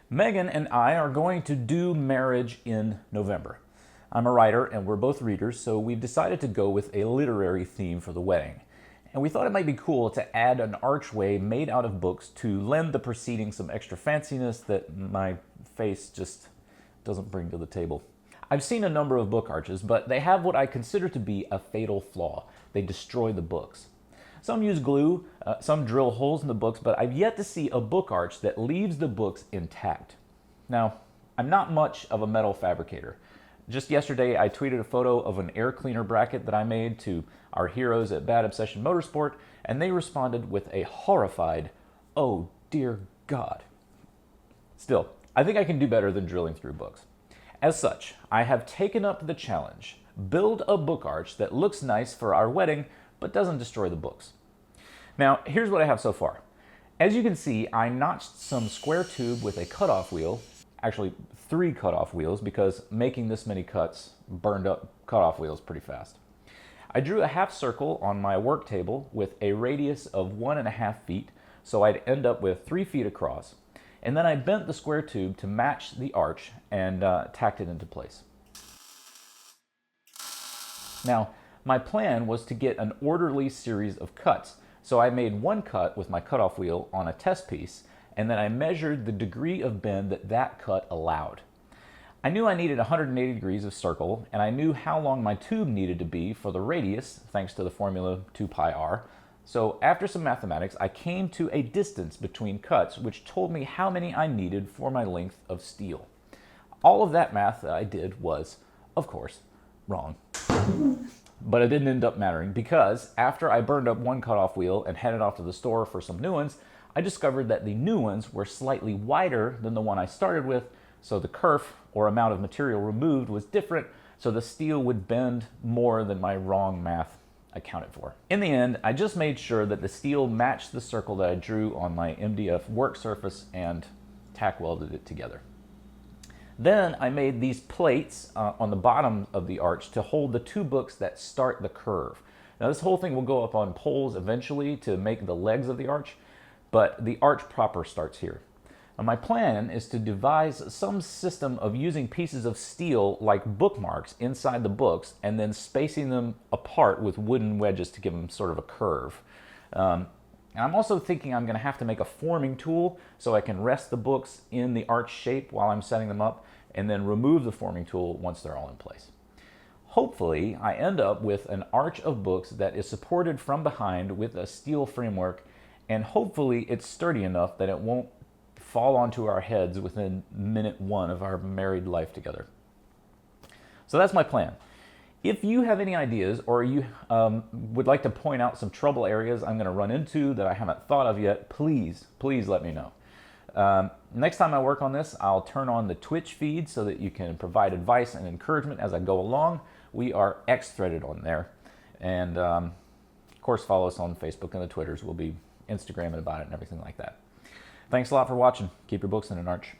Megan and I are going to do marriage in November. I'm a writer and we're both readers, so we've decided to go with a literary theme for the wedding. And we thought it might be cool to add an archway made out of books to lend the proceedings some extra fanciness that my face just doesn't bring to the table. I've seen a number of book arches, but they have what I consider to be a fatal flaw. They destroy the books. Some use glue, some drill holes in the books, but I've yet to see a book arch that leaves the books intact. Now, I'm not much of a metal fabricator. Just yesterday, I tweeted a photo of an air cleaner bracket that I made to our heroes at Bad Obsession Motorsport, and they responded with a horrified, "Oh dear God." Still, I think I can do better than drilling through books. As such, I have taken up the challenge. Build a book arch that looks nice for our wedding, but doesn't destroy the books. Now, here's what I have so far. As you can see, I notched some square tube with a cutoff wheel, actually 3 cutoff wheels, because making this many cuts burned up cutoff wheels pretty fast. I drew a half circle on my work table with a radius of 1.5 feet, so I'd end up with 3 feet across. And then I bent the square tube to match the arch and tacked it into place. Now, my plan was to get an orderly series of cuts, so I made one cut with my cutoff wheel on a test piece, and then I measured the degree of bend that that cut allowed. I knew I needed 180 degrees of circle, and I knew how long my tube needed to be for the radius, thanks to the formula 2 pi r. So after some mathematics, I came to a distance between cuts, which told me how many I needed for my length of steel. All of that math that I did was, of course, wrong. But it didn't end up mattering because after I burned up one cutoff wheel and headed off to the store for some new ones, I discovered that the new ones were slightly wider than the one I started with, so the kerf, or amount of material removed, was different, so the steel would bend more than my wrong math accounted for. In the end, I just made sure that the steel matched the circle that I drew on my MDF work surface and tack welded it together. Then I made these plates on the bottom of the arch to hold the 2 books that start the curve. Now this whole thing will go up on poles eventually to make the legs of the arch, but the arch proper starts here. Now my plan is to devise some system of using pieces of steel like bookmarks inside the books and then spacing them apart with wooden wedges to give them sort of a curve. And I'm also thinking I'm going to have to make a forming tool so I can rest the books in the arch shape while I'm setting them up and then remove the forming tool once they're all in place. Hopefully, I end up with an arch of books that is supported from behind with a steel framework, and hopefully it's sturdy enough that it won't fall onto our heads within minute 1 of our married life together. So that's my plan. If you have any ideas or you would like to point out some trouble areas I'm going to run into that I haven't thought of yet, please let me know. Next time I work on this, I'll turn on the Twitch feed so that you can provide advice and encouragement as I go along. We are X-threaded on there. And of course, follow us on Facebook and the Twitters. We'll be Instagramming about it and everything like that. Thanks a lot for watching. Keep your books in an arch.